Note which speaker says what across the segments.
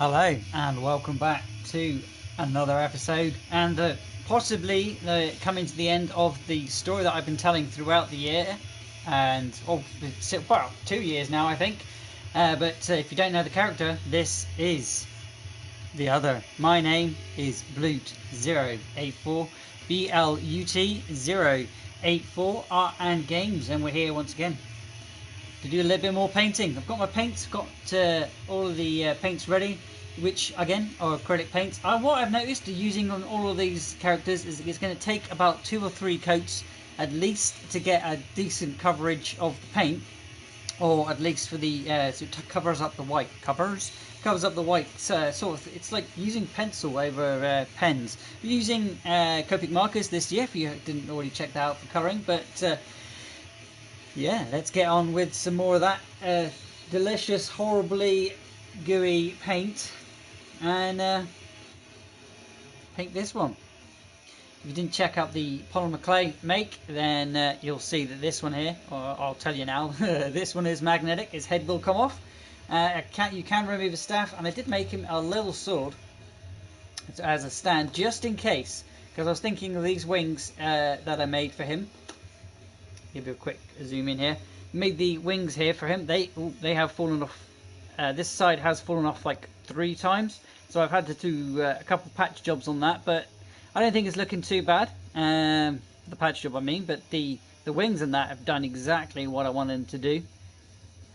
Speaker 1: Hello and welcome back to another episode and possibly coming to the end of the story that I've been telling throughout the year and well 2 years now I think, but if you don't know the character, this is the other. My name is Blut084, BLUT084 Art and Games, and we're here once again to do a little bit more painting. I've got my paints, got all of the paints ready, which again are acrylic paints. What I've noticed using on all of these characters is it's going to take about 2 or 3 coats at least to get a decent coverage of the paint, or at least for the so it covers up the white. Covers up the white. Sort of, it's like using pencil over pens. We're using Copic markers this year. If you didn't already check that out for colouring, but. Yeah, let's get on with some more of that delicious, horribly gooey paint and paint this one. If you didn't check out the polymerclay make, then you'll see that this one here, or I'll tell you now, this one is magnetic. His head will come off. You can remove his staff, and I did make him a little sword as a stand, just in case, because I was thinking of these wings that I made for him. Give you a quick zoom in here. Made the wings here for him. They have fallen off. This side has fallen off like 3 times, so I've had to do a couple of patch jobs on that. But I don't think it's looking too bad. The patch job, I mean. But the wings and that have done exactly what I wanted them to do.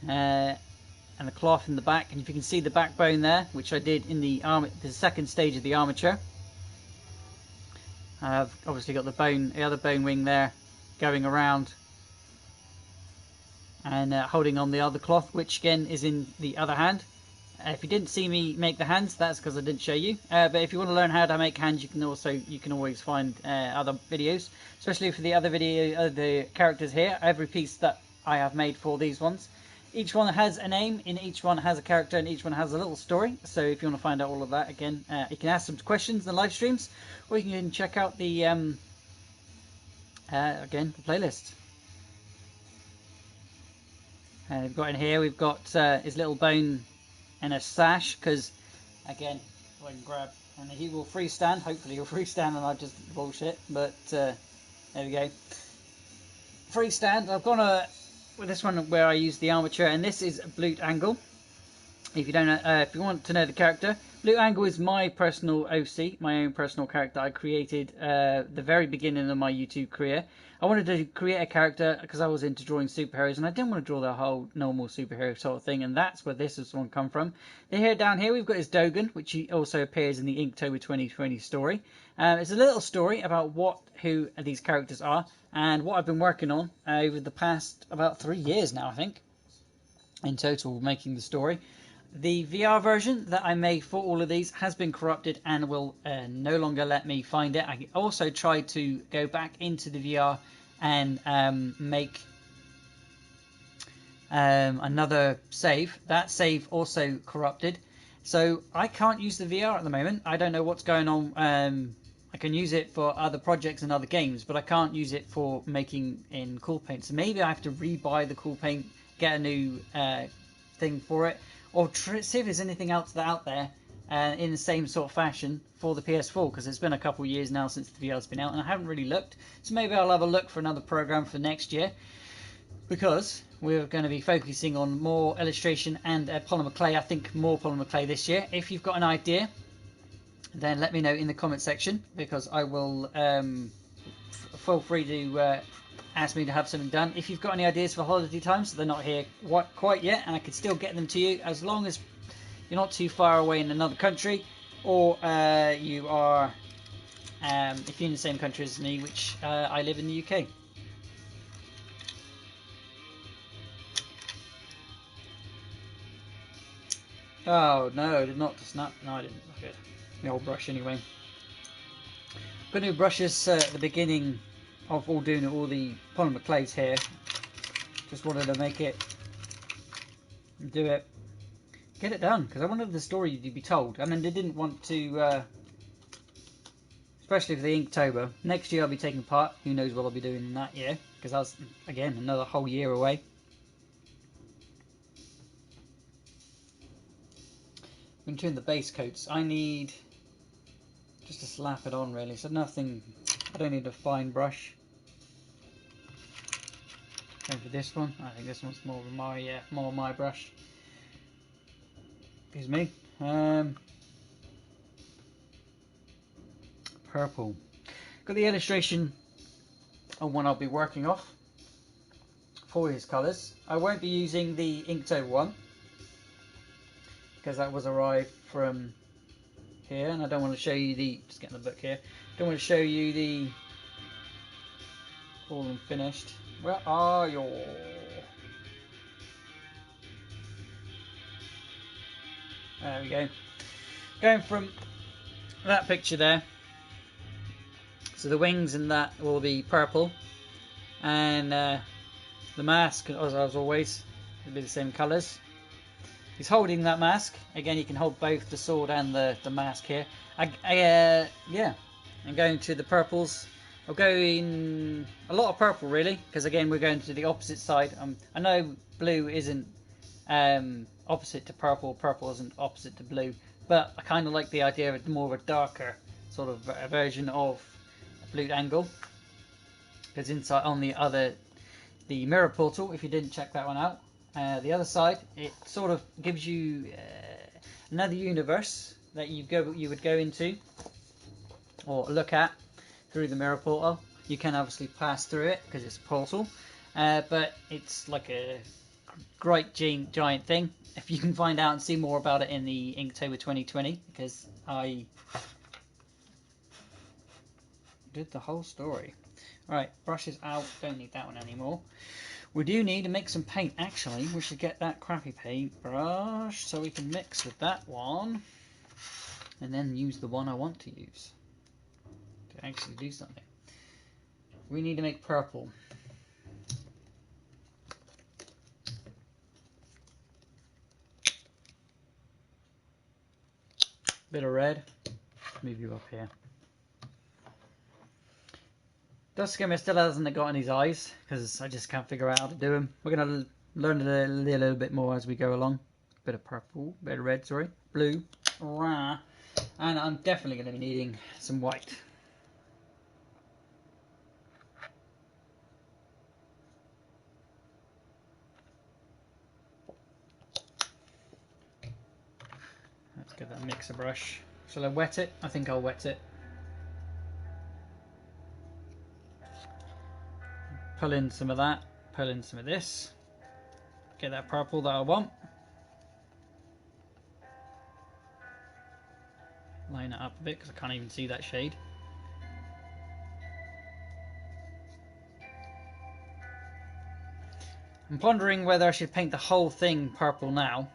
Speaker 1: And the cloth in the back, and if you can see the backbone there, which I did in the second stage of the armature. I've obviously got the other bone wing there, going around. And holding on the other cloth, which again is in the other hand. If you didn't see me make the hands, that's because I didn't show you. But if you want to learn how to make hands, you can always find other videos, especially for the other the characters here. Every piece that I have made for these ones, each one has a name, in each one has a character, and each one has a little story. So if you want to find out all of that, again, you can ask some questions in the live streams, or you can check out the again the playlist. We've got in here, we've got his little bone and a sash, because again, I can grab, and he will freestand. Hopefully he'll freestand and I just bullshit, but there we go. Freestand. I've gone with this one where I use the armature, and this is Blut Angle. If you don't know, if you want to know the character, Blut Angle is my personal OC, my own personal character I created the very beginning of my YouTube career. I wanted to create a character because I was into drawing superheroes, and I didn't want to draw the whole normal superhero sort of thing, and that's where this one come from. Down here we've got his Dogan, which he also appears in the Inktober 2020 story. It's a little story about who these characters are, and what I've been working on over the past about 3 years now, I think, in total, making the story. The VR version that I made for all of these has been corrupted and will no longer let me find it. I also tried to go back into the VR and make another save. That save also corrupted. So I can't use the VR at the moment. I don't know what's going on. I can use it for other projects and other games, but I can't use it for making in Cool Paint. So maybe I have to re-buy the Cool Paint, get a new thing for it, or see if there's anything else out there in the same sort of fashion for the PS4, because it's been a couple of years now since the VR's been out, and I haven't really looked. So maybe I'll have a look for another program for next year, because we're going to be focusing on more illustration and polymerclay. I think more polymerclay this year. If you've got an idea, then let me know in the comment section, because I will feel free to ask me to have something done. If you've got any ideas for holiday times, so they're not here quite yet, and I can still get them to you, as long as you're not too far away in another country, or you are, if you're in the same country as me, which I live in the UK. Oh no, I did not snap. No, I didn't. Okay. The old brush anyway. Got new brushes at the beginning of doing all the polymerclays here. Just wanted to make it, do it, get it done, because I wanted the story to be told. I mean, they didn't want to, especially for the Inktober. Next year I'll be taking part. Who knows what I'll be doing in that year, because that's, again, another whole year away. when doing the base coats, I need just to slap it on really, so nothing, I don't need a fine brush. Going for this one, I think this one's more my brush. Excuse me. Purple. Got the illustration on one I'll be working off for his colours. I won't be using the Inktober one because that was arrived from here, and I don't want to show you the, just getting the book here, don't want to show you the all and finished. Where are you? There we go. Going from that picture there, so the wings and that will be purple, and the mask, as always, will be the same colours. He's holding that mask. Again, you can hold both the sword and the mask here. Yeah, I'm going to the purples. I'll go in a lot of purple, really, because again, we're going to the opposite side. I know blue isn't opposite to purple, purple isn't opposite to blue, but I kind of like the idea of more of a darker sort of version of a blue angle. Because inside on the mirror portal, if you didn't check that one out, the other side, it sort of gives you another universe that you would go into or look at through the mirror portal. You can obviously pass through it because it's a portal, but it's like a great giant thing. If you can find out and see more about it in the Inktober 2020, because I did the whole story. Right, brushes out, don't need that one anymore. We do need to mix some paint. Actually, we should get that crappy paintbrush so we can mix with that one and then use the one I want to use to actually do something. We need to make purple. Bit of red. Move you up here. Duscammer still hasn't got any eyes because I just can't figure out how to do them. We're going to learn a little bit more as we go along. Bit of purple, bit of red, sorry, blue, and I'm definitely going to be needing some white. Let's get that mixer brush. Shall I wet it? I think I'll wet it. Pull in some of that, pull in some of this. Get that purple that I want. Line it up a bit because I can't even see that shade. I'm pondering whether I should paint the whole thing purple now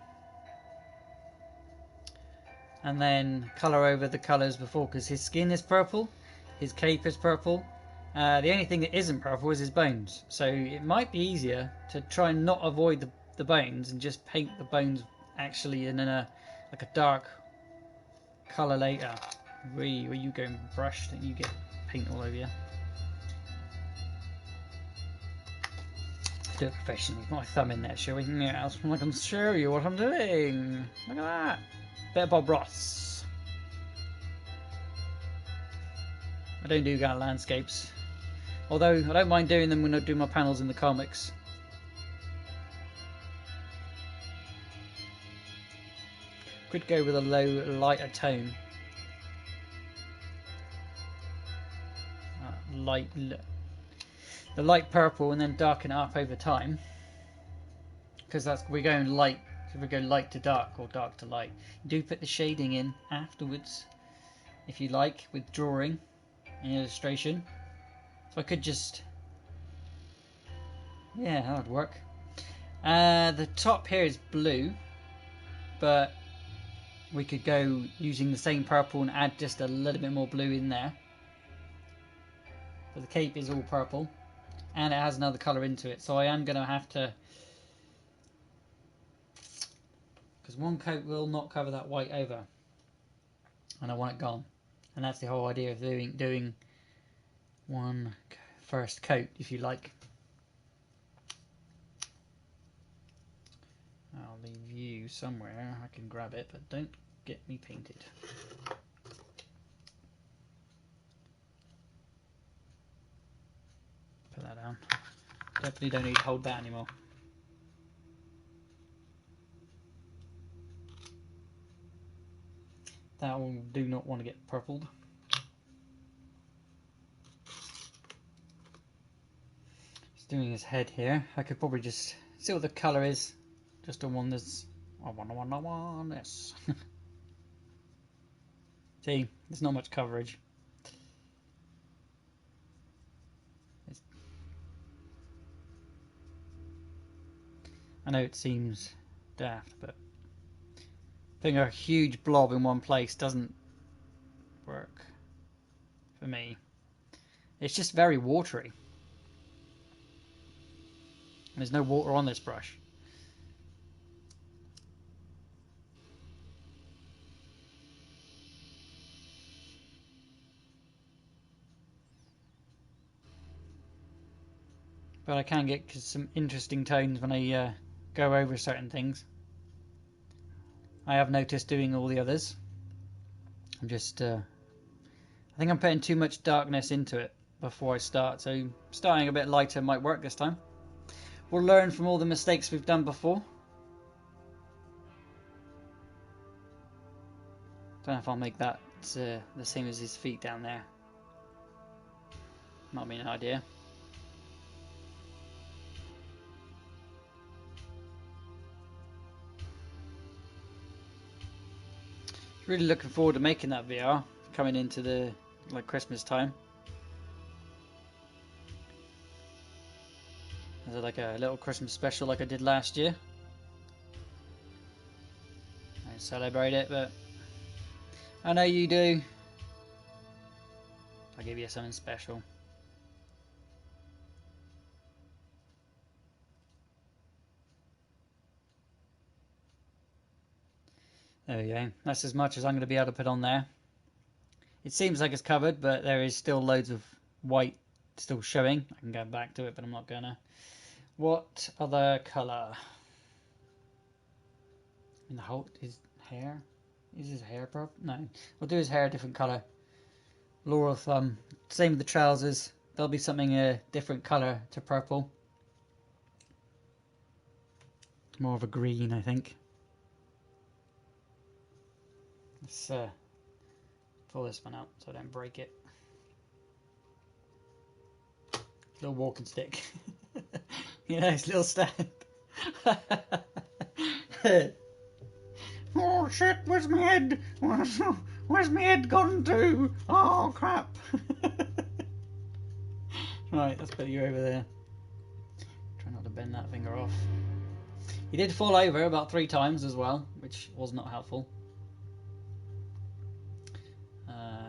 Speaker 1: and then colour over the colours before, because his skin is purple, his cape is purple. The only thing that isn't purple is his bones, so it might be easier to try and not avoid the bones and just paint the bones actually in like a dark colour later. Where you going, brush? Don't you get paint all over you? Do it professionally. Put my thumb in there, shall we? Yes, I can show you what I'm doing. Look at that. Bit of Bob Ross. I don't do landscapes, although I don't mind doing them when I do my panels in the comics. Could go with a lighter tone. The light purple, and then darken it up over time, because we're going light. So we go light to dark or dark to light. Do put the shading in afterwards, if you like, with drawing and illustration. So I could just, yeah, that would work. The top here is blue, but we could go using the same purple and add just a little bit more blue in there. But the cape is all purple, and it has another colour into it, so I am going to have to, because one coat will not cover that white over, and I want it gone. And that's the whole idea of doing one first coat, if you like. I'll leave you somewhere. I can grab it, but don't get me painted. Put that down. Definitely don't need to hold that anymore. That one do not want to get purpled. Just doing his head here. I could probably just see what the colour is. Just on one that's yes. See, there's not much coverage. I know it seems daft, but putting a huge blob in one place doesn't work for me. It's just very watery. There's no water on this brush. But I can get some interesting tones when I go over certain things. I have noticed doing all the others. I'm just, I think I'm putting too much darkness into it before I start. So starting a bit lighter might work this time. We'll learn from all the mistakes we've done before. Don't know if I'll make that the same as his feet down there. Might be an idea. Really looking forward to making that VR coming into the Christmas time. Is it like a little Christmas special like I did last year? I don't celebrate it, but I know you do. I'll give you something special. There we go. That's as much as I'm going to be able to put on there. It seems like it's covered, but there is still loads of white still showing. I can go back to it, but I'm not gonna. What other colour? In the whole his hair? Is his hair purple? No. We'll do his hair a different colour. Laurel thumb. Same with the trousers. There'll be something a different colour to purple. More of a green, I think. Let's pull this one out so I don't break it. Little walking stick. You know, his little stand. Oh shit, where's my head? Where's my head gone to? Oh crap. Right, let's put you over there. Try not to bend that finger off. He did fall over about 3 times as well, which was not helpful.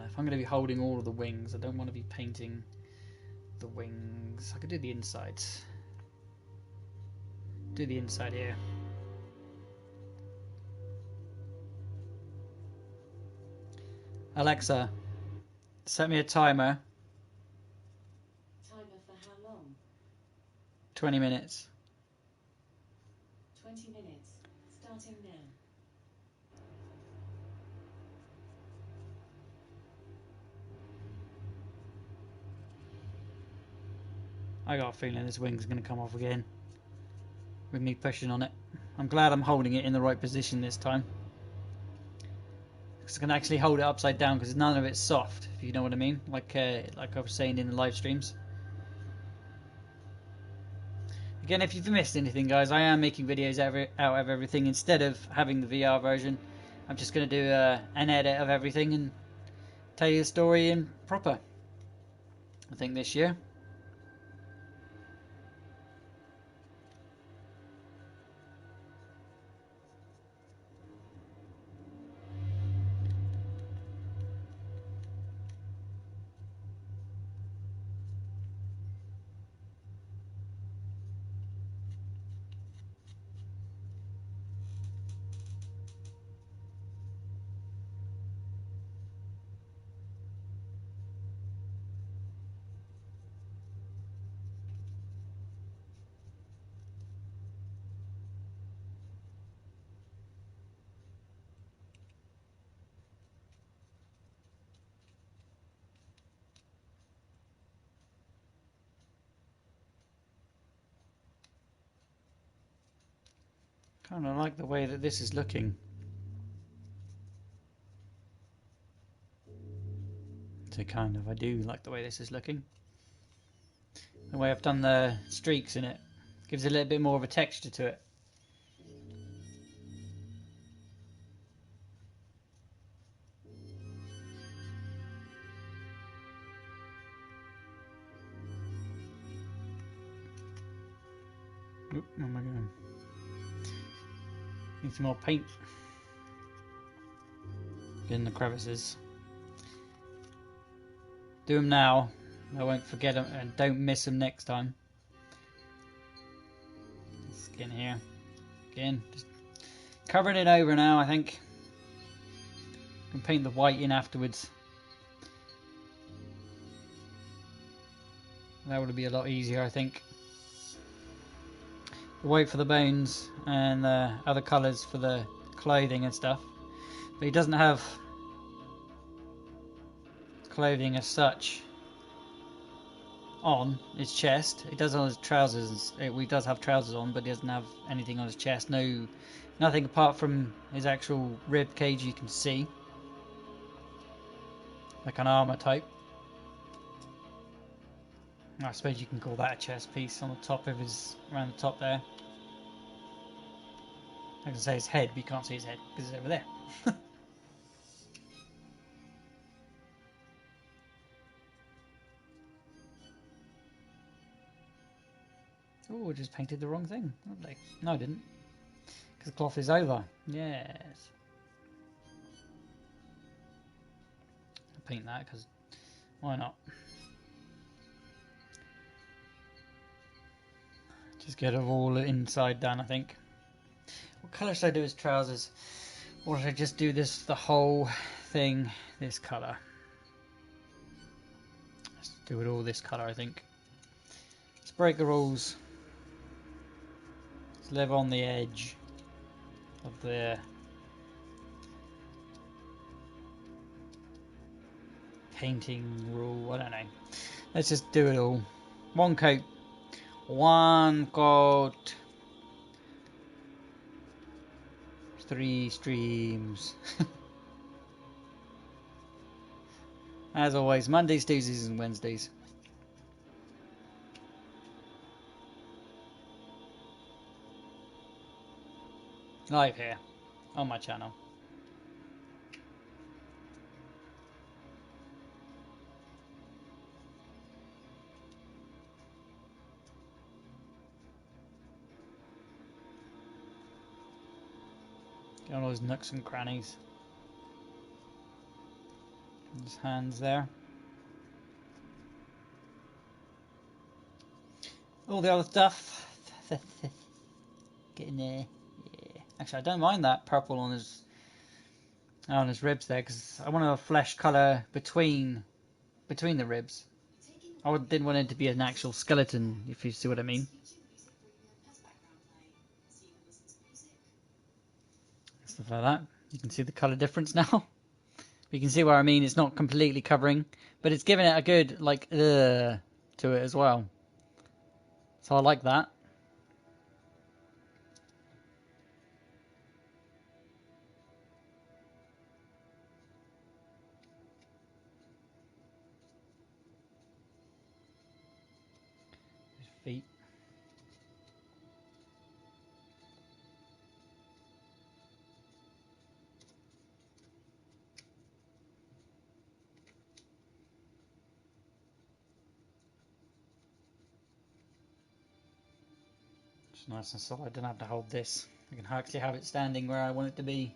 Speaker 1: If I'm going to be holding all of the wings, I don't want to be painting the wings. I could do the insides. Do the inside here. Alexa, set me a timer.
Speaker 2: Timer for how long?
Speaker 1: 20 minutes.
Speaker 2: 20 minutes. Starting now.
Speaker 1: I got a feeling this wing's going to come off again with me pushing on it. I'm glad I'm holding it in the right position this time. Because I can actually hold it upside down because none of it's soft, if you know what I mean. Like I was saying in the live streams. Again, if you've missed anything, guys, I am making videos out of everything. Instead of having the VR version, I'm just going to do an edit of everything and tell you the story in proper, I think, this year. Kind of like the way that this is looking. So kind of, I do like the way this is looking. The way I've done the streaks in it gives a little bit more of a texture to it. Oop, where am I going? Need some more paint. Get in the crevices. Do them now. I won't forget them and don't miss them next time. Let's get in here. Again, just covering it over now, I think. Can paint the white in afterwards. That would be a lot easier, I think. White for the bones and other colours for the clothing and stuff. But he doesn't have clothing as such on his chest. He does on his trousers. He does have trousers on, but he doesn't have anything on his chest. Nothing apart from his actual rib cage you can see, like an armor type. I suppose you can call that a chest piece on the top of his, around the top there. I can say his head, but you can't see his head because it's over there. Oh, I just painted the wrong thing. Lovely. No, I didn't. Because the cloth is over. Yes. I'll paint that because why not? Just get it all inside done, I think. What colour should I do his trousers? Or should I just do this, the whole thing, this colour? Let's do it all this colour, I think. Let's break the rules. Let's live on the edge of the painting rule. I don't know. Let's just do it all. One coat. One coat. 3 streams. As always, Mondays, Tuesdays and Wednesdays. Live here on my channel. Get all those nooks and crannies. His hands there. All the other stuff. Get in there. Yeah. Actually, I don't mind that purple on his ribs there because I want a flesh colour between the ribs. I didn't want it to be an actual skeleton, if you see what I mean. Stuff like that. You can see the colour difference now. You can see what I mean. It's not completely covering, but it's giving it a good to it as well. So I like that. His feet. It's nice and solid. I don't have to hold this. I can actually have it standing where I want it to be.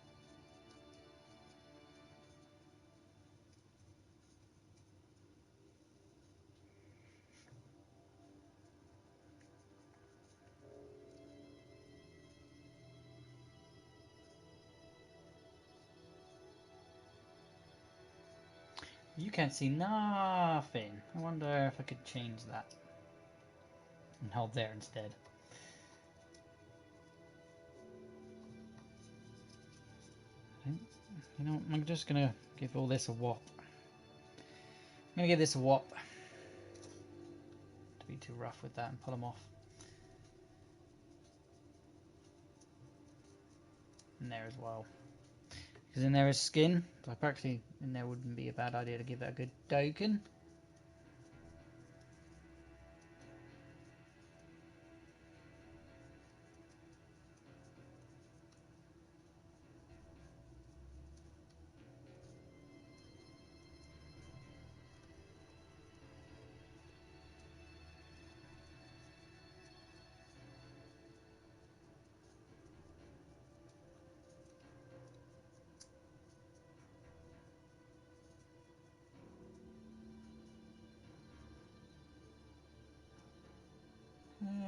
Speaker 1: You can't see nothing. I wonder if I could change that and hold there instead. You know, I'm just gonna give all this a whop. I'm gonna give this a whop. To be too rough with that and pull them off. in there as well. Because in there is skin, so practically in there wouldn't be a bad idea to give that a good doken.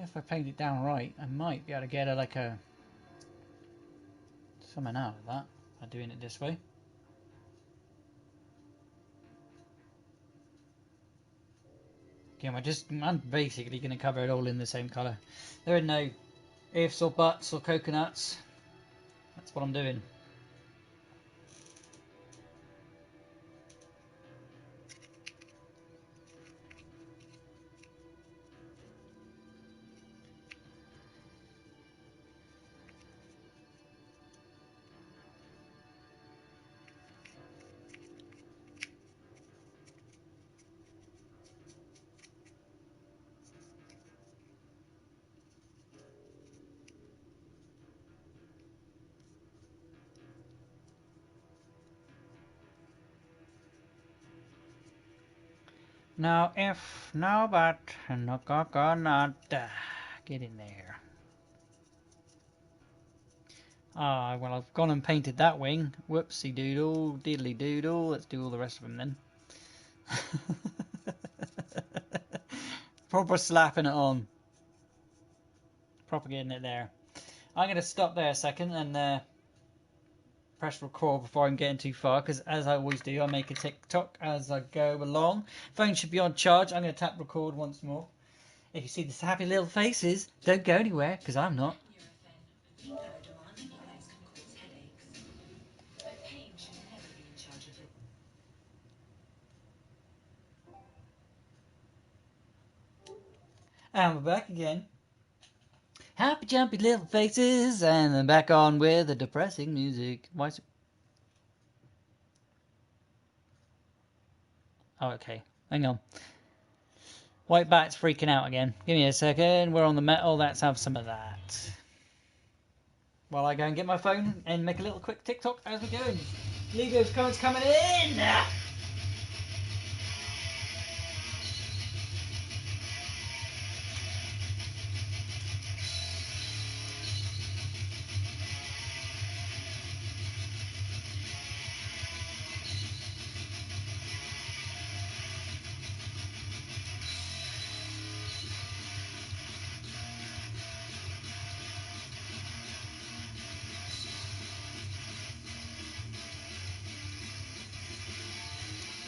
Speaker 1: If I paint it down right, I might be able to get something out of that by doing it this way. Okay, I'm basically going to cover it all in the same colour. There are no ifs or buts or coconuts. That's what I'm doing. No if, no but, no coconut. Get in there. Ah, well, I've gone and painted that wing. Whoopsie doodle, diddly doodle. Let's do all the rest of them then. Proper slapping it on. Proper getting it there. I'm going to stop there a second and press record before I'm getting too far, because as I always do, I make a TikTok as I go along. Phone should be on charge. I'm going to tap record once more. If you see the happy little faces, don't go anywhere, because I'm not. And we're back again. Happy jumpy little faces, and then back on with the depressing music. Why is it... Oh, okay. Hang on. White bat's freaking out again. Give me a second. We're on the metal. Let's have some of that. While I go and get my phone and make a little quick TikTok as we go. Leave those comments coming in.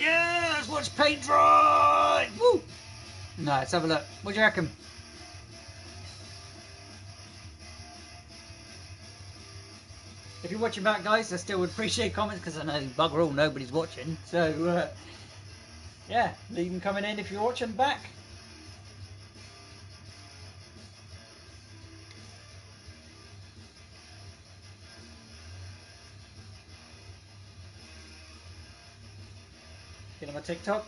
Speaker 1: Yeah, let's watch paint dry. Woo! No, let's have a look. What do you reckon? If you're watching back, guys, I still would appreciate comments, because I know bugger all nobody's watching. So, yeah, leave them coming in if you're watching back. Get on my TikTok.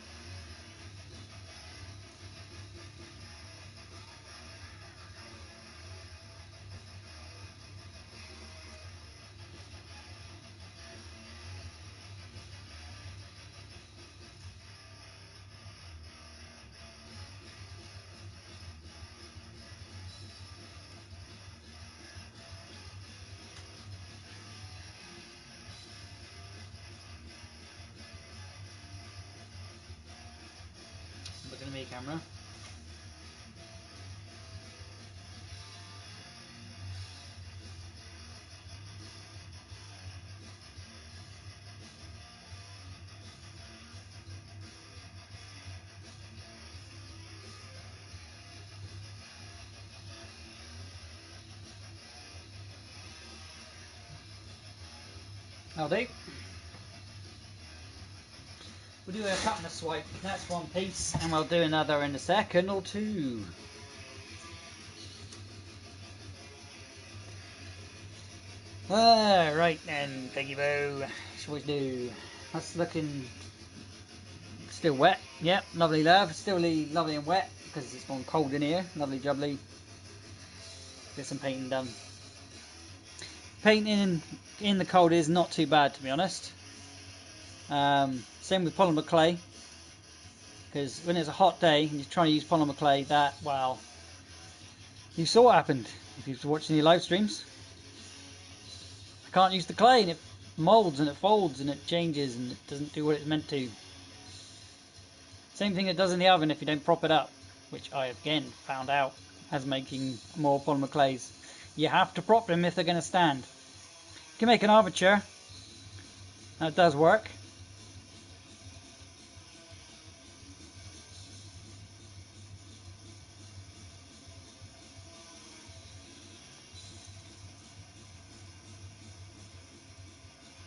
Speaker 1: Looking at me, camera. I'll do. We'll do a cut and a swipe. That's one piece, and we'll do another in a second or two. Right then, Peggy Boo. Shall we do? That's looking still wet. Yep, lovely love. Still lovely and wet because it's gone cold in here. Lovely jubbly. Get some painting done. Painting in the cold is not too bad, to be honest. Same with polymerclay, because when it's a hot day and you're trying to use polymerclay, well, you saw what happened if you're watching your live streams. I can't use the clay and it molds and it folds and it changes and it doesn't do what it's meant to. Same thing it does in the oven if you don't prop it up, which I again found out as making more polymerclays. You have to prop them if they're going to stand. You can make an armature. That does work.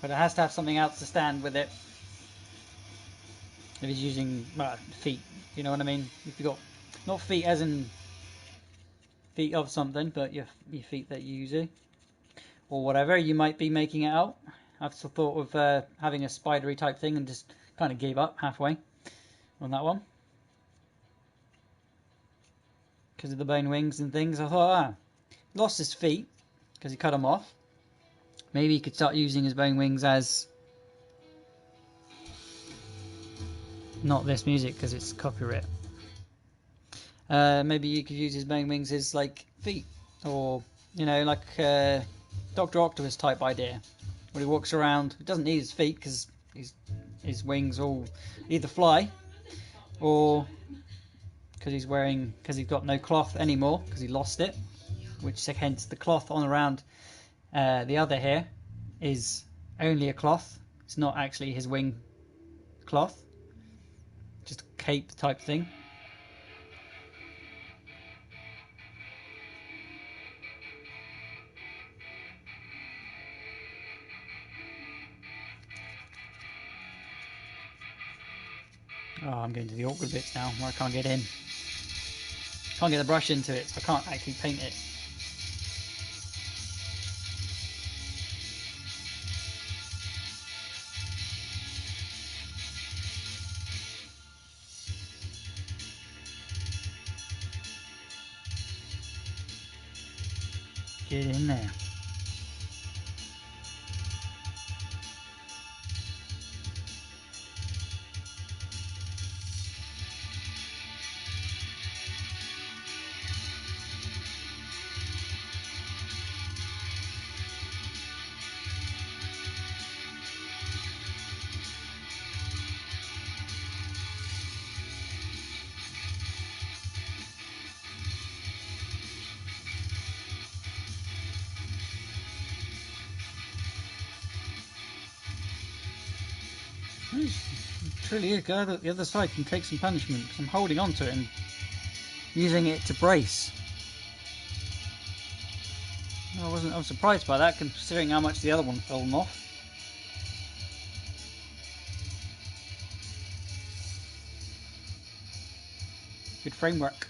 Speaker 1: But it has to have something else to stand with it. If he's using feet, you know what I mean? If you've got, not feet as in feet of something, but your feet that you use, or whatever you might be making it out. I've still thought of having a spidery type thing and just kind of gave up halfway on that one. Because of the bone wings and things, I thought, lost his feet because he cut them off. Maybe he could start using his bone wings as, not this music because it's copyright. Maybe you could use his bone wings as like feet, or you know, like Dr. Octopus type idea, where he walks around. He doesn't need his feet because his wings all either fly, or because he's got no cloth anymore because he lost it, which hence the cloth on around the other hair is only a cloth. It's not actually his wing cloth, just a cape type thing. Oh, I'm getting to the awkward bits now where I can't get in. Can't get the brush into it, so I can't actually paint it. Get in there. Truly, a guy that the other side can take some punishment because I'm holding on to it and using it to brace. I was surprised by that considering how much the other one fell off. Good framework.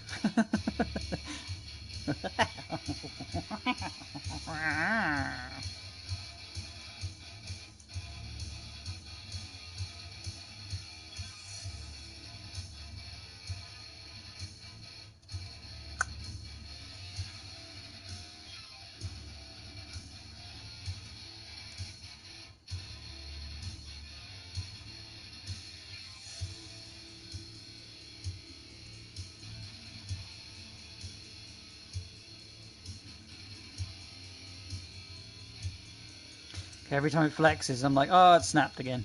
Speaker 1: Okay, every time it flexes, I'm like, oh, it snapped again.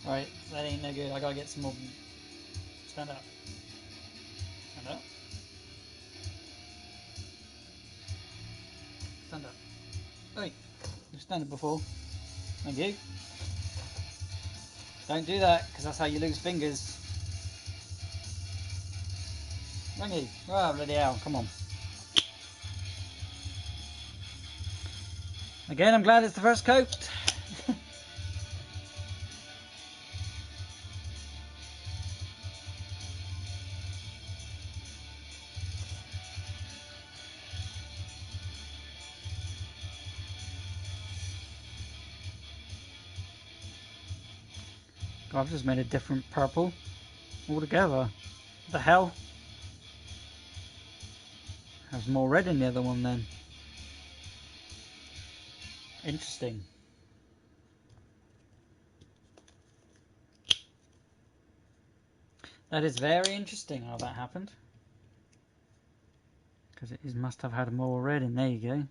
Speaker 1: Right, that ain't no good. I gotta get some more. Stand up. Stand up. Stand up. Wait, you've stand up before. Thank you. Don't do that, because that's how you lose fingers. Thank you. Oh, bloody hell, come on. Again, I'm glad it's the first coat. God, I've just made a different purple altogether. What the hell? There's more red in the other one then. Interesting. That is very interesting how that happened. Because it must have had more red in. There you go.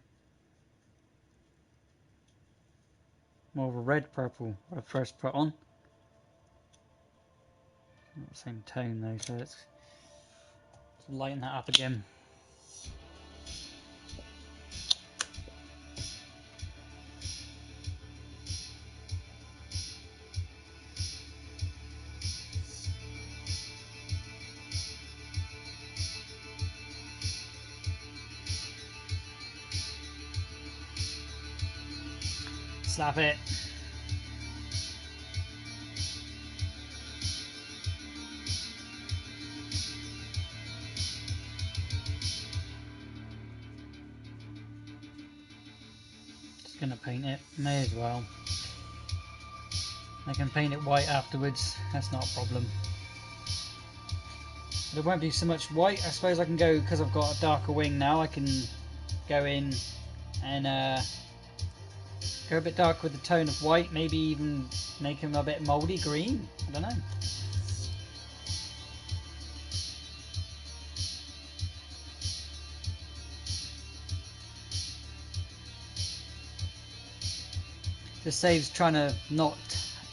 Speaker 1: More of a red purple what I first put on. Not the same tone though, so let's lighten that up again. Slap it. Just gonna paint it. May as well. I can paint it white afterwards. That's not a problem. But it won't be so much white. I suppose I can go, because I've got a darker wing now, I can go in and go a bit darker with the tone of white. Maybe even make him a bit mouldy green. I don't know. Just saves trying to not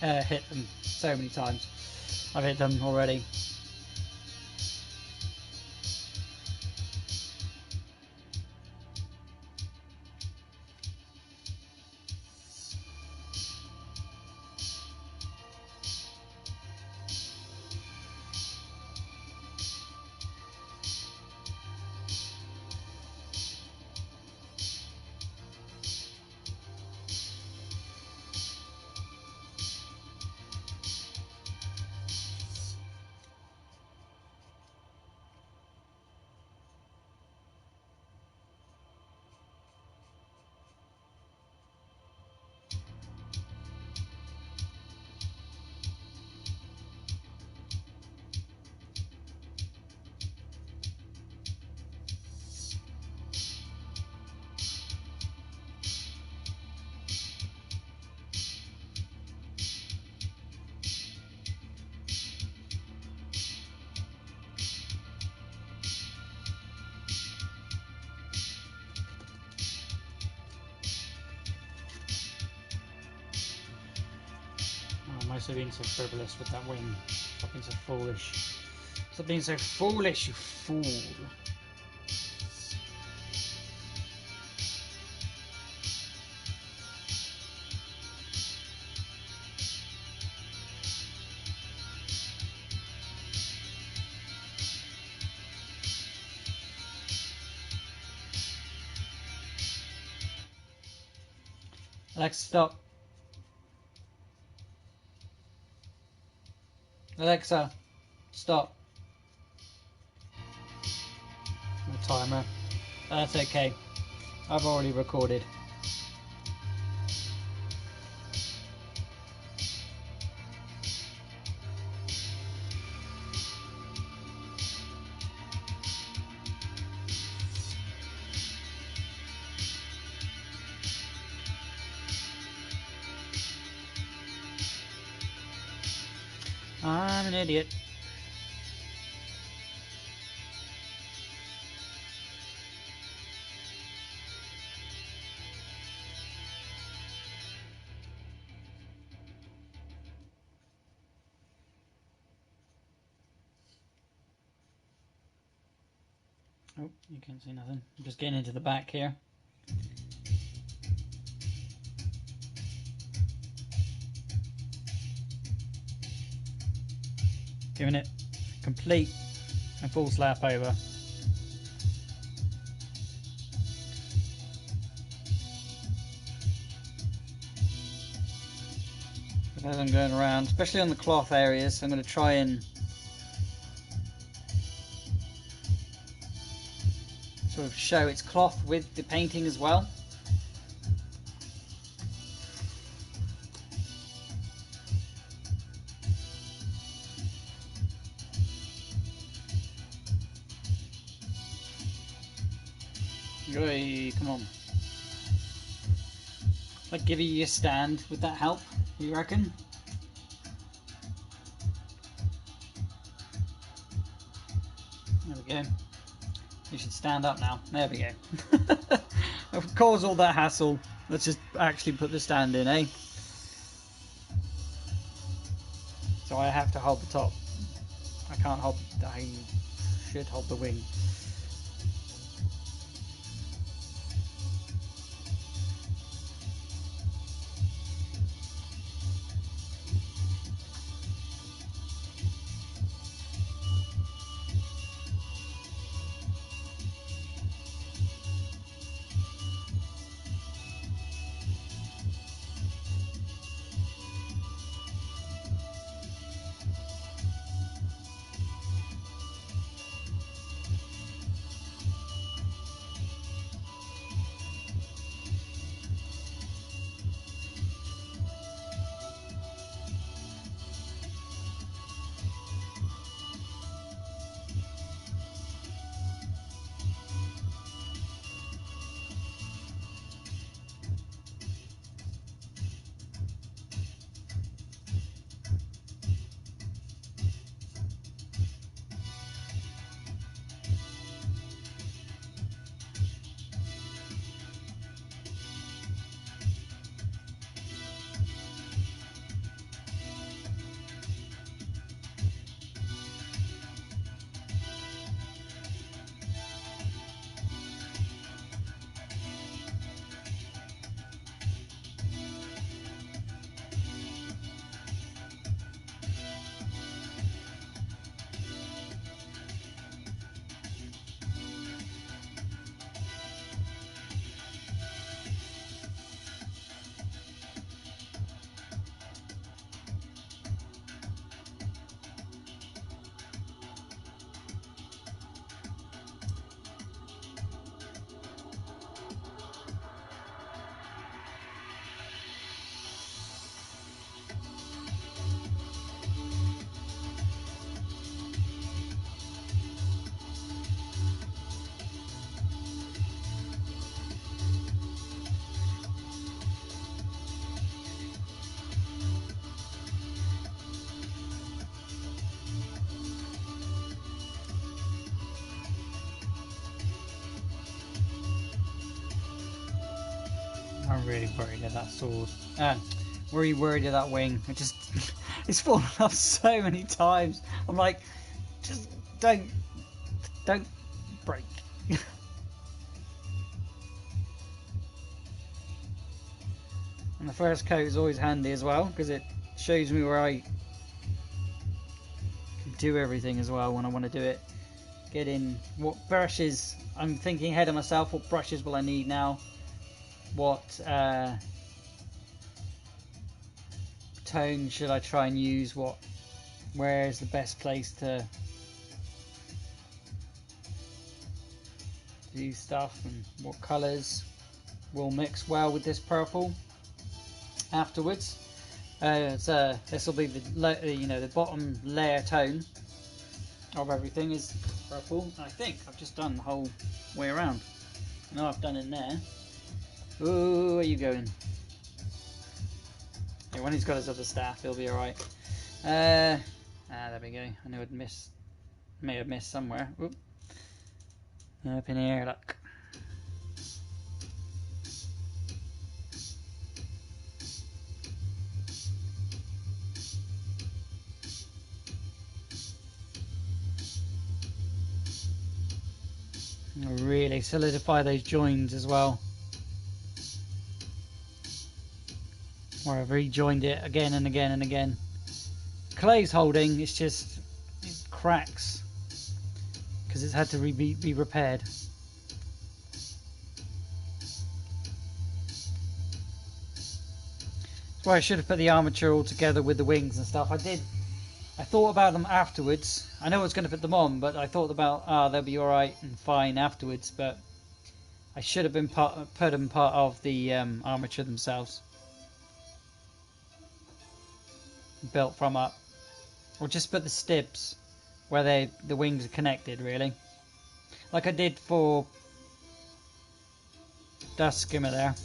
Speaker 1: hit them so many times. I've hit them already. I must have been so frivolous with that wing. Stop being so foolish. Stop being so foolish, you fool. Alexa, stop. Alexa, stop. The timer. That's okay. I've already recorded. I'm an idiot. Oh, you can't see nothing. I'm just getting into the back here. Giving it complete and full slap over. As I'm going around, especially on the cloth areas, I'm going to try and sort of show its cloth with the painting as well. Hey, come on. Like, give you a stand. Would that help? You reckon? There we go. You should stand up now. There we go. I've caused all that hassle. Let's just actually put the stand in, eh? So I have to hold the top. I can't hold. I should hold the wing. I'm really worried of that sword. Really worried of that wing. It just it's fallen off so many times. I'm like, just don't break. And the first coat is always handy as well because it shows me where I can do everything as well when I want to do it. Get in what brushes. I'm thinking ahead of myself. What brushes will I need now? What tone should I try and use? Where is the best place to do stuff, and what colours will mix well with this purple afterwards. So this will be the bottom layer tone of everything is purple. I think I've just done the whole way around. No, I've done in there. Ooh, where are you going? Yeah, when he's got his other staff, he'll be alright. There we go. I knew I'd miss. May have missed somewhere. Oop. Up in here, look. Really solidify those joins as well. Where I've rejoined it again and again and again. Clay's holding, it's just it cracks because it's had to be repaired. That's why I should have put the armature all together with the wings and stuff. I thought about them afterwards. I know I was going to put them on, but I thought about they'll be alright and fine afterwards, but I should have been put them part of the armature themselves. Built from up. Or just put the stibs where the wings are connected, really. Like I did for dust skimmer there.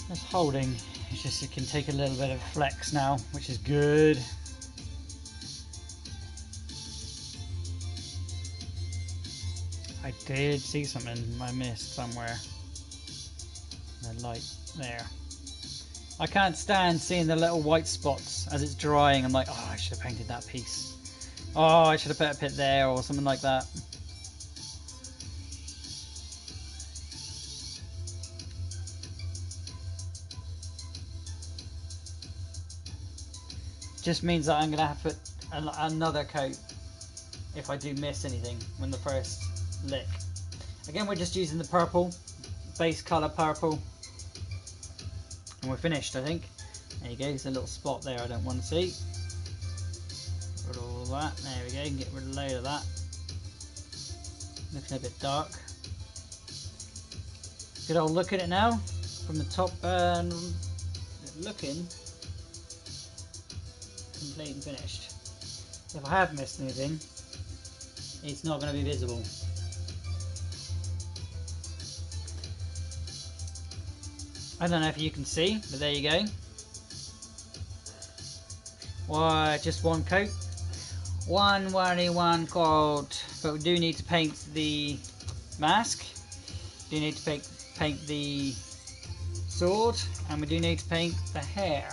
Speaker 1: Just holding, it's just it can take a little bit of flex now, which is good. I did see something I missed somewhere. The light there. I can't stand seeing the little white spots as it's drying. I'm like, oh, I should have painted that piece. Oh, I should have put a pit there or something like that. Just means that I'm going to have to put another coat if I do miss anything when the first lick. Again, we're just using the purple, base colour purple. And we're finished, I think. There you go, there's a little spot there I don't want to see. Get rid of all that, there we go, get rid of a load of that. Looking a bit dark. Good old look at it now, from the top, looking complete and finished. If I have missed anything, it's not going to be visible. I don't know if you can see, but there you go. Why, just one coat. One coat. But we do need to paint the mask. Do need to paint the sword, and we do need to paint the hair.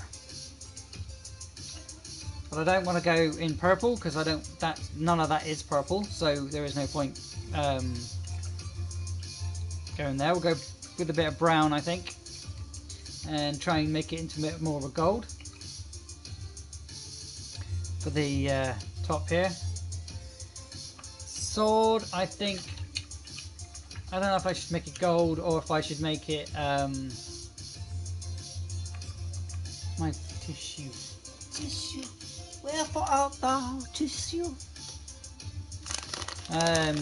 Speaker 1: But I don't want to go in purple because I don't. None of that is purple, so there is no point going there. We'll go with a bit of brown, I think, and try and make it into a bit more of a gold for the top here. Sword, I think. I don't know if I should make it gold or if I should make it my tissue. Tissue. Wherefore art thou, tissue? Yeah,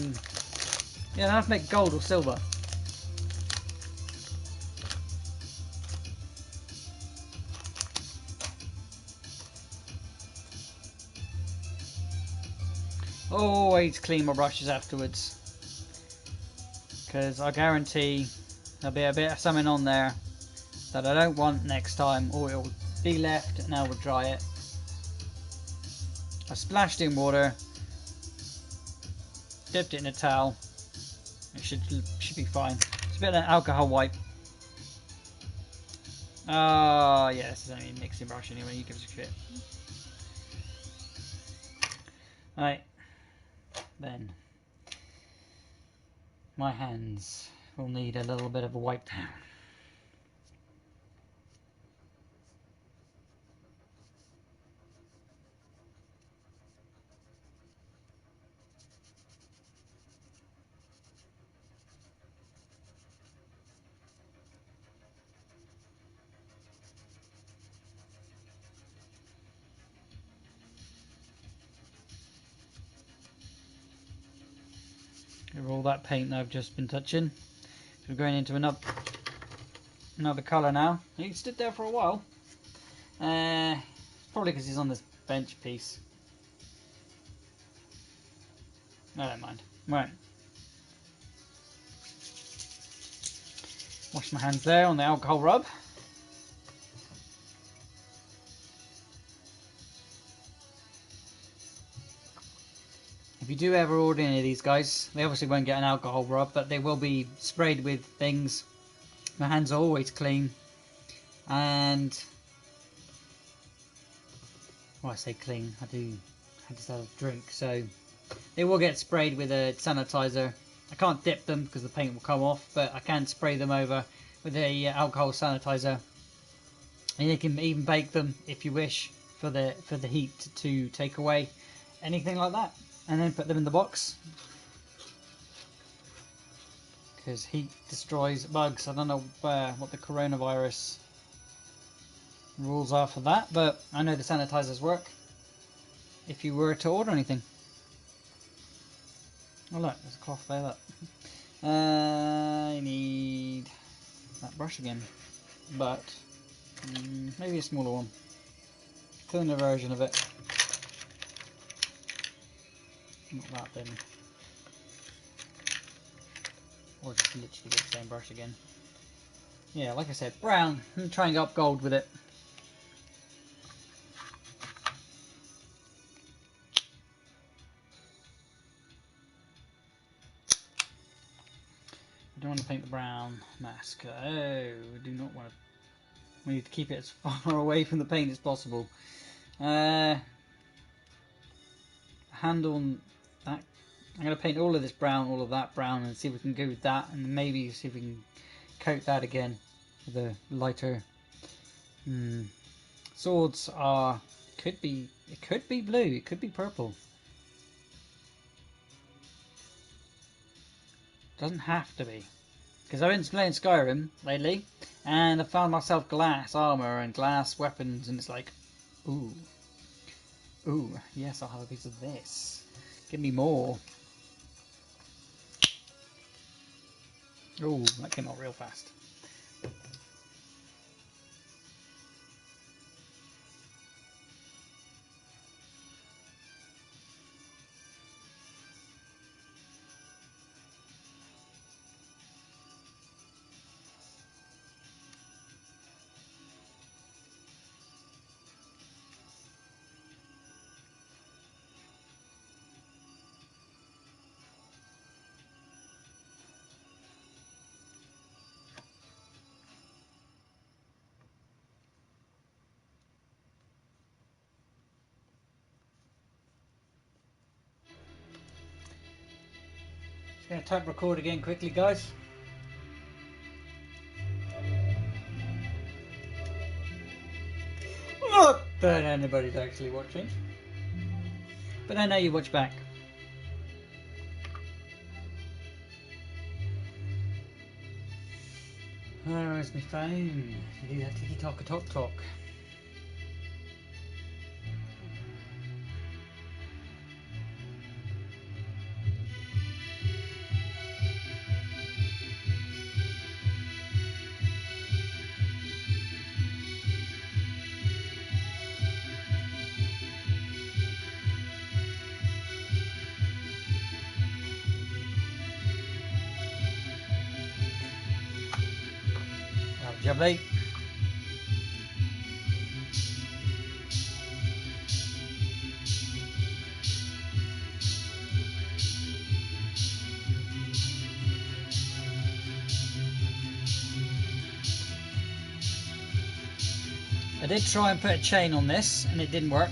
Speaker 1: I have to make gold or silver. Always clean my brushes afterwards, because I guarantee there'll be a bit of something on there that I don't want next time, or it'll be left and I will dry it. I splashed in water, dipped it in a towel. It should be fine. It's a bit of an alcohol wipe. Oh yeah, this is only a mixing brush anyway. You give us a shit. Right, then my hands will need a little bit of a wipe down. Over all that paint that I've just been touching. So we're going into another colour now. He stood there for a while. Probably because he's on this bench piece. I don't mind. Right. Wash my hands there on the alcohol rub. If you do ever order any of these guys, they obviously won't get an alcohol rub, but they will be sprayed with things. My hands are always clean, and well, I say clean, I just had a drink, so they will get sprayed with a sanitizer. I can't dip them because the paint will come off, but I can spray them over with a alcohol sanitizer, and you can even bake them if you wish for the heat to take away anything like that, and then put them in the box, because heat destroys bugs. I don't know what the coronavirus rules are for that, but I know the sanitizers work if you were to order anything. Oh look, there's a cloth there. Look. I need that brush again, but maybe a smaller one. Thinner version of it. Not that thin. Or just literally the same brush again. Yeah, like I said, brown. I'm trying to go up gold with it. I don't want to paint the brown mask. Oh, we do not want to. We need to keep it as far away from the paint as possible. Handle on that. I'm going to paint all of this brown, all of that brown, and see if we can go with that, and maybe see if we can coat that again with a lighter. Swords are it could be blue, it could be purple. Doesn't have to be, because I've been playing Skyrim lately, and I found myself glass armor and glass weapons, and it's like, ooh, yes, I'll have a piece of this. Give me more. Ooh, that came out real fast. Just going to type record again quickly, guys. Look, but anybody's actually watching. But I know you watch back. Where is my phone? To do that tiki-taka talk. Lovely. I did try and put a chain on this and it didn't work.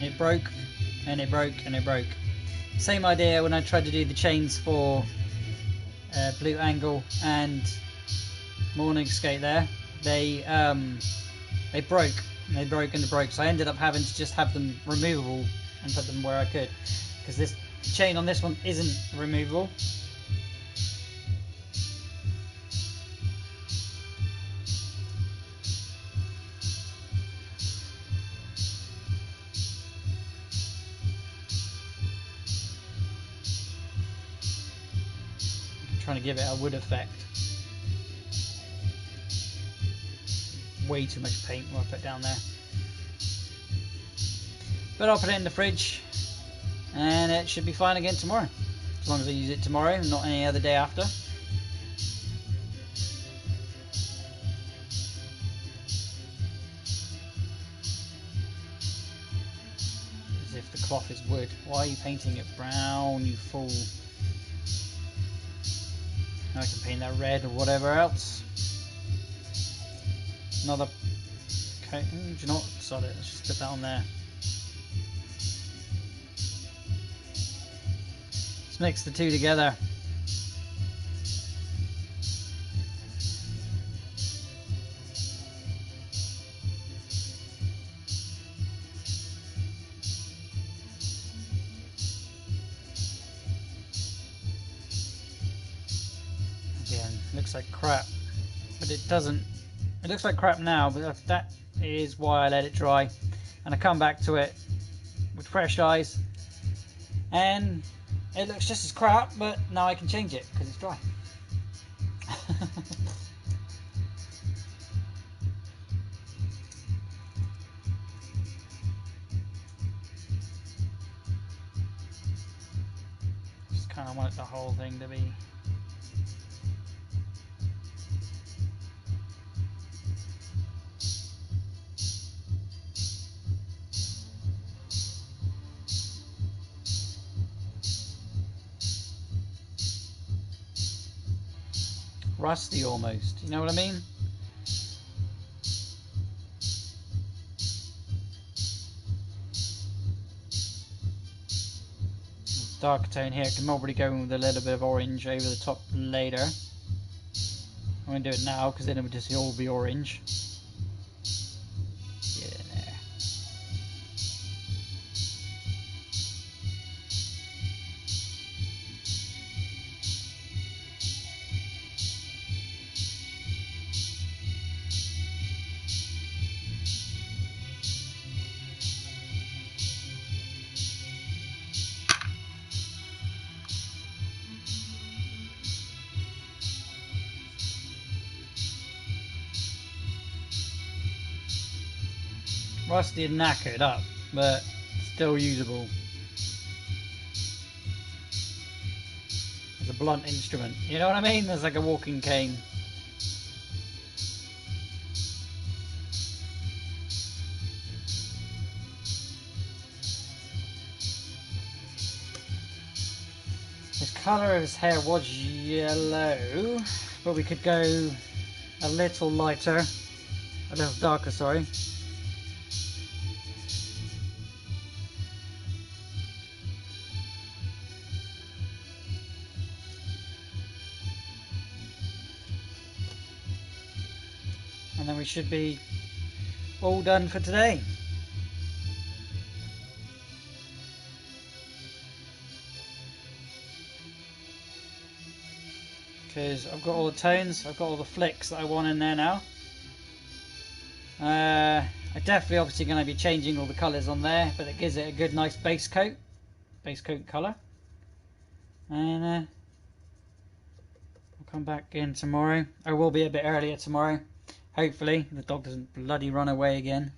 Speaker 1: It broke and it broke and it broke. Same idea when I tried to do the chains for Blue Angle and Morning Skate there. They broke and they broke and they broke, so I ended up having to just have them removable and put them where I could, because this chain on this one isn't removable. I'm trying to give it a wood effect. Way too much paint what I put down there. But I'll put it in the fridge and it should be fine again tomorrow. As long as I use it tomorrow and not any other day after. As if the cloth is wood. Why are you painting it brown, you fool? I can paint that red or whatever else. Another coat. Do you know what? Sod it. Let's just put that on there. Let's mix the two together. Yeah, looks like crap, but it doesn't. It looks like crap now, but that is why I let it dry, and I come back to it with fresh eyes, and it looks just as crap, but now I can change it because it's dry. Just kind of want the whole thing to be. Rusty almost, you know what I mean? Darker tone here, can probably go with a little bit of orange over the top later. I'm going to do it now because then it would just all be orange. Get in there. Rusty and knackered up, but still usable. It's a blunt instrument, you know what I mean? It's like a walking cane. His colour of his hair was yellow, but we could go a little lighter, a little darker, sorry. And then we should be all done for today. Because I've got all the tones, I've got all the flicks that I want in there now. I'm definitely obviously going to be changing all the colours on there, but it gives it a good nice base coat colour. And I'll come back in tomorrow. I will be a bit earlier tomorrow. Hopefully the dog doesn't bloody run away again.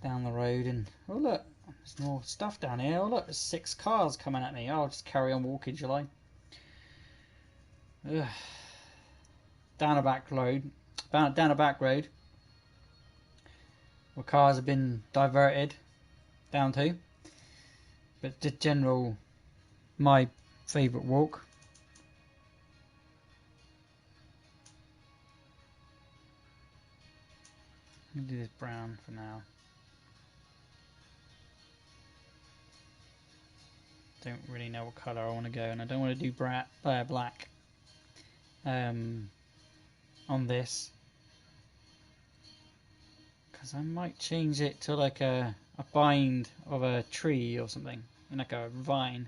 Speaker 1: Down the road, and oh look, there's more stuff down here. Oh look, there's 6 cars coming at me. I'll just carry on walking, shall I? Ugh. Down a back road, where cars have been diverted down to. But the general, my favourite walk. Let me do this brown for now. Don't really know what colour I want to go, and I don't want to do black on this, because I might change it to like a bind of a tree or something, and like a vine.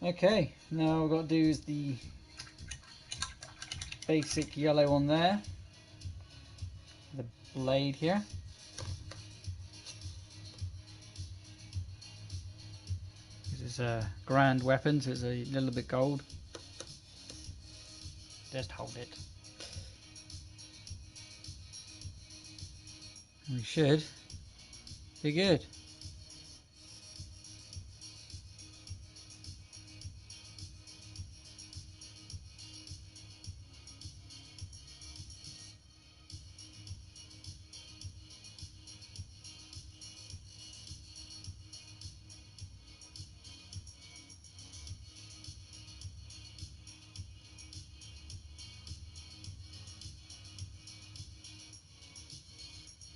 Speaker 1: Okay, now what I've got to do is the basic yellow on there, the blade here. This is a grand weapon, so it's a little bit gold. Just hold it. We should be good.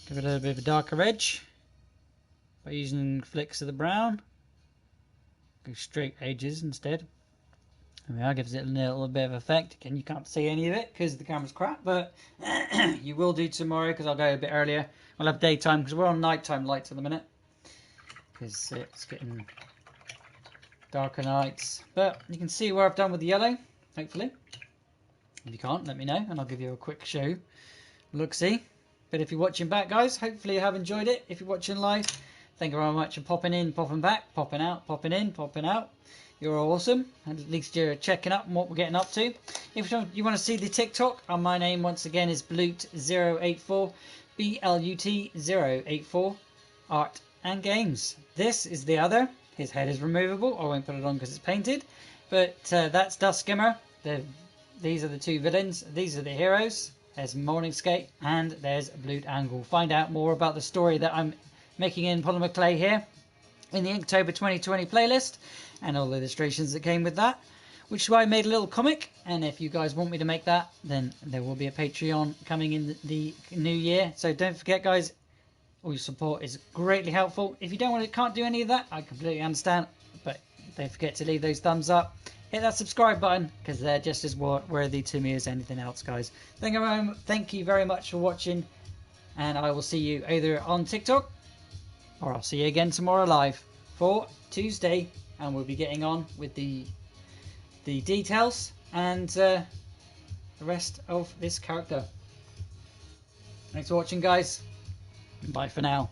Speaker 1: Give it a little bit of a darker edge by using flicks of the brown. Go straight edges instead. There we are, gives it a little bit of effect. Again, you can't see any of it because the camera's crap, but you will do tomorrow because I'll go a bit earlier. I'll have daytime because we're on nighttime lights at the minute because it's getting darker nights. But you can see where I've done with the yellow, hopefully. If you can't, let me know and I'll give you a quick show. Look-see. But if you're watching back, guys, hopefully you have enjoyed it. If you're watching live, thank you very much for popping in, popping back, popping out, popping in, popping out. You're awesome, and at least you're checking up on what we're getting up to. If you want to see the TikTok, my name once again is Blut084, BLUT084, Art and Games. This is the other. His head is removable. I won't put it on because it's painted, but that's Dust Skimmer. These are the two villains. These are the heroes. There's Morningscape and there's Blut Angle. Find out more about the story that I'm making in polymerclay here in the Inktober 2020 playlist and all the illustrations that came with that, which is why I made a little comic. And if you guys want me to make that, then there will be a Patreon coming in the new year. So don't forget, guys, all your support is greatly helpful. If you can't do any of that, I completely understand, but don't forget to leave those thumbs up. Hit that subscribe button because they're just as worthy to me as anything else, guys. Thank you very much for watching, and I will see you either on TikTok or I'll see you again tomorrow live for Tuesday, and we'll be getting on with the details and the rest of this character. Thanks for watching, guys. Bye for now.